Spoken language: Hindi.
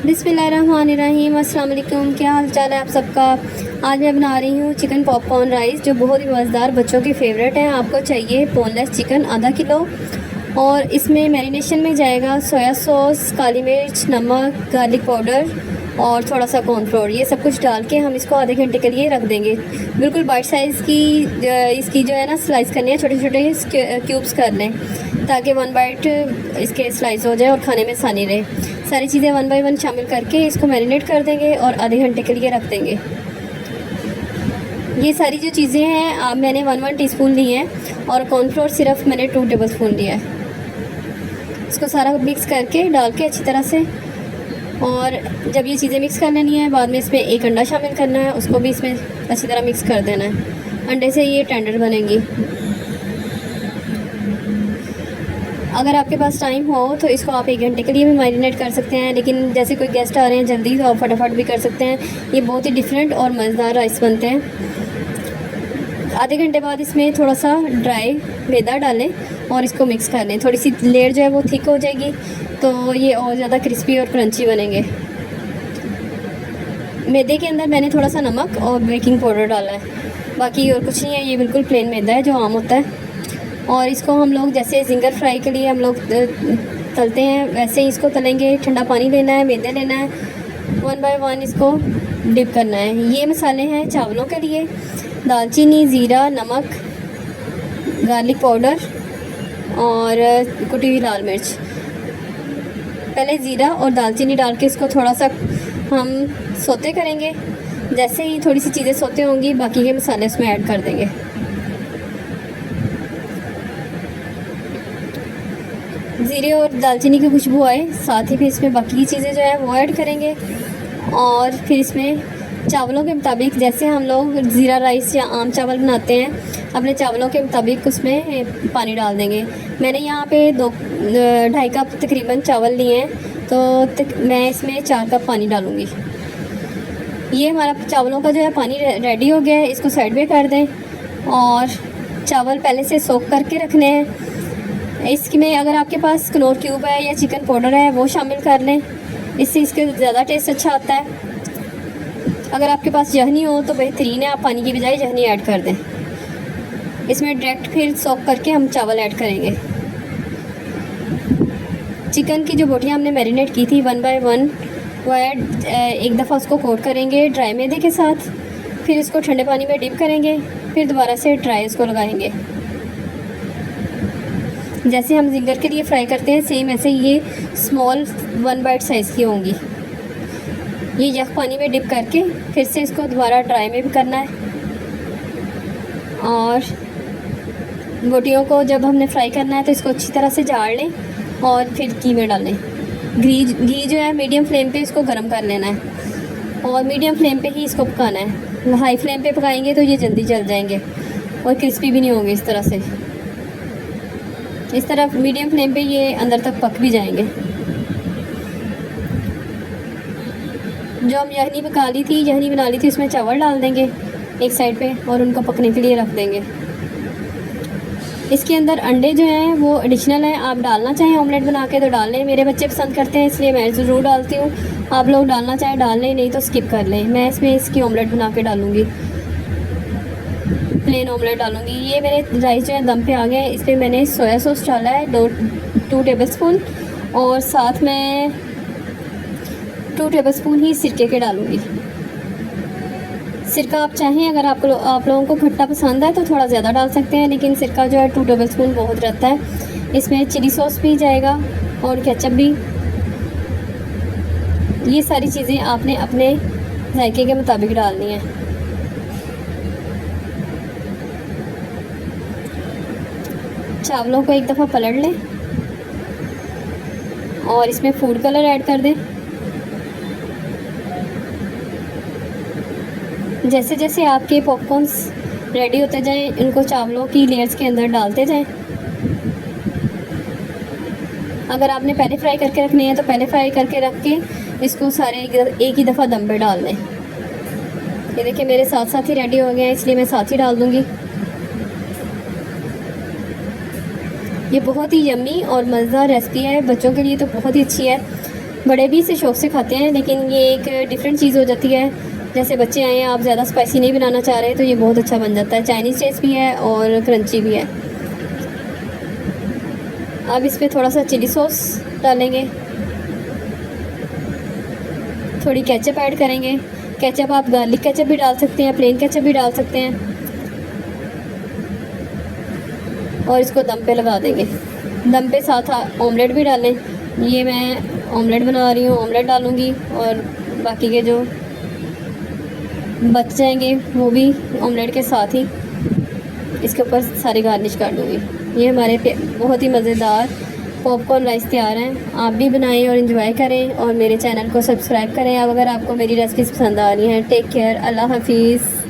बिस्मिल्लाहिर्रहमानिर्रहीम। अस्सलाम वालेकुम। क्या हाल चाल है आप सबका। आज मैं बना रही हूँ चिकन पॉपकॉर्न राइस, जो बहुत ही मज़ेदार बच्चों की फ़ेवरेट है। आपको चाहिए बोनलेस चिकन आधा किलो, और इसमें मैरिनेशन में जाएगा सोया सॉस, काली मिर्च, नमक, गार्लिक पाउडर और थोड़ा सा कॉर्नफ्लोर। ये सब कुछ डाल के हम इसको आधे घंटे के लिए रख देंगे। बिल्कुल बाइट साइज़ की इसकी जो है ना स्लाइस करनी है, छोटे छोटे क्यूब्स कर लें ताकि वन बाइट इसके स्लाइस हो जाए और खाने में आसानी रहे। सारी चीज़ें वन बाय वन शामिल करके इसको मैरिनेट कर देंगे और आधे घंटे के लिए रख देंगे। ये सारी जो चीज़ें हैं मैंने 1 टीस्पून ली हैं, और कॉर्नफ्लोर सिर्फ मैंने 2 टेबलस्पून लिया है। इसको सारा मिक्स करके डाल के अच्छी तरह से, और जब ये चीज़ें मिक्स कर लेनी है, बाद में इसमें एक अंडा शामिल करना है, उसको भी इसमें अच्छी तरह मिक्स कर देना है। अंडे से ये टेंडर बनेंगी। अगर आपके पास टाइम हो तो इसको आप 1 घंटे के लिए भी मैरिनेट कर सकते हैं, लेकिन जैसे कोई गेस्ट आ रहे हैं जल्दी, तो आप फटाफट भी कर सकते हैं। ये बहुत ही डिफरेंट और मज़ेदार राइस बनते हैं। आधे घंटे बाद इसमें थोड़ा सा ड्राई मैदा डालें और इसको मिक्स कर लें। थोड़ी सी लेयर जो है वो थिक हो जाएगी, तो ये और ज़्यादा क्रिस्पी और क्रंची बनेंगे। मैदे के अंदर मैंने थोड़ा सा नमक और बेकिंग पाउडर डाला है, बाकी और कुछ नहीं है। ये बिल्कुल प्लेन मैदा है जो आम होता है। और इसको हम लोग जैसे जिंगर फ्राई के लिए हम लोग तलते हैं, वैसे ही इसको तलेंगे। ठंडा पानी लेना है, मैदा लेना है, 1 बाय 1 इसको डिप करना है। ये मसाले हैं चावलों के लिए: दालचीनी, ज़ीरा, नमक, गार्लिक पाउडर और कुटी हुई लाल मिर्च। पहले ज़ीरा और दालचीनी डाल के इसको थोड़ा सा हम सोते करेंगे। जैसे ही थोड़ी सी चीज़ें सोते होंगी, बाकी के मसाले उसमें ऐड कर देंगे। ज़ीरे और दालचीनी की खुशबू आए, साथ ही फिर इसमें बाकी की चीज़ें जो है वो ऐड करेंगे। और फिर इसमें चावलों के मुताबिक, जैसे हम लोग ज़ीरा राइस या आम चावल बनाते हैं, अपने चावलों के मुताबिक उसमें पानी डाल देंगे। मैंने यहाँ पे 2.5 कप तकरीबन चावल लिए हैं, तो मैं इसमें 4 कप पानी डालूँगी। ये हमारा चावलों का जो है पानी रेडी हो गया है। इसको साइड में कर दें, और चावल पहले से सोक करके रखने हैं। इसमें अगर आपके पास कनौर क्यूब है या चिकन पाउडर है, वो शामिल कर लें, इससे इसके ज़्यादा टेस्ट अच्छा आता है। अगर आपके पास जहनी हो तो बेहतरीन है, आप पानी की बजाय जहनी ऐड कर दें। इसमें डायरेक्ट फिर सोक करके हम चावल ऐड करेंगे। चिकन की जो बोटियाँ हमने मैरिनेट की थी 1 बाय 1, वो एक दफ़ा उसको कोट करेंगे ड्राई मैदे के साथ, फिर इसको ठंडे पानी में डिप करेंगे, फिर दोबारा से ड्राई इसको लगाएंगे। जैसे हम जिंगर के लिए फ्राई करते हैं, सेम ऐसे ये स्मॉल 1 बाइट साइज़ की होंगी। ये यख पानी में डिप करके फिर से इसको दोबारा ड्राई में भी करना है। और बोटियों को जब हमने फ्राई करना है तो इसको अच्छी तरह से झाड़ लें और फिर घी में डालें। घी जो है मीडियम फ्लेम पे इसको गर्म कर लेना है, और मीडियम फ्लेम पे ही इसको पकाना है। हाई फ्लेम पे पकाएंगे तो ये जल्दी जल जाएंगे और क्रिस्पी भी नहीं होंगे। इस तरह मीडियम फ्लेम पे ये अंदर तक पक भी जाएंगे। जो हम यखनी पका ली थी, यखनी बना ली थी, उसमें चावल डाल देंगे एक साइड पे और उनको पकने के लिए रख देंगे। इसके अंदर अंडे जो हैं वो एडिशनल हैं, आप डालना चाहें ऑमलेट बना के तो डाल लें। मेरे बच्चे पसंद करते हैं इसलिए मैं ज़रूर डालती हूँ। आप लोग डालना चाहें डाल लें, नहीं तो स्किप कर लें। मैं इसमें इसकी ऑमलेट बना के डालूँगी, प्लेन ऑमलेट डालूँगी। ये मेरे राइस जो है दम पे आ गए। इस पर मैंने सोया सॉस डाला है 2 टेबलस्पून, और साथ में 2 टेबलस्पून ही सिरके के डालूँगी। सिरका आप चाहें, अगर आप लोगों को खट्टा पसंद है तो थोड़ा ज़्यादा डाल सकते हैं, लेकिन सिरका जो है 2 टेबलस्पून बहुत रहता है। इसमें चिली सॉस भी जाएगा और केचप भी। ये सारी चीज़ें आपने अपने जायके के मुताबिक डालनी है। चावलों को एक दफ़ा पलट लें और इसमें फूड कलर ऐड कर दें। जैसे जैसे आपके पॉपकॉर्न्स रेडी होते जाएं, इनको चावलों की लेयर्स के अंदर डालते जाएं। अगर आपने पहले फ्राई करके रखने हैं तो पहले फ्राई करके रख के इसको सारे एक ही दफ़ा दम पे डाल दें। ये देखिए मेरे साथ साथ ही रेडी हो गए हैं, इसलिए मैं साथ ही डाल दूँगी। ये बहुत ही यम्मी और मज़ेदार रेसिपी है, बच्चों के लिए तो बहुत ही अच्छी है। बड़े भी इसे शौक़ से खाते हैं, लेकिन ये एक डिफरेंट चीज़ हो जाती है। जैसे बच्चे आए हैं, आप ज़्यादा स्पाइसी नहीं बनाना चाह रहे तो ये बहुत अच्छा बन जाता है। चाइनीज़ टेस्ट भी है और क्रंची भी है। अब इस पर थोड़ा सा चिली सॉस डालेंगे, थोड़ी केचप ऐड करेंगे। केचप आप गार्लिक केचप भी डाल सकते हैं, प्लेन केचप भी डाल सकते हैं। और इसको दम पे लगा देंगे। दम पे साथ ऑमलेट भी डालें। ये मैं ऑमलेट बना रही हूँ, ऑमलेट डालूँगी और बाकी के जो बच जाएंगे वो भी ऑमलेट के साथ ही इसके ऊपर सारी गार्निश कर दूँगी। ये हमारे बहुत ही मज़ेदार पॉपकॉर्न राइस तैयार हैं। आप भी बनाएं और इन्जॉय करें और मेरे चैनल को सब्सक्राइब करें अब अगर आपको मेरी रेसिपीज़ पसंद आ रही हैं। टेक केयर, अल्लाह हाफिज़।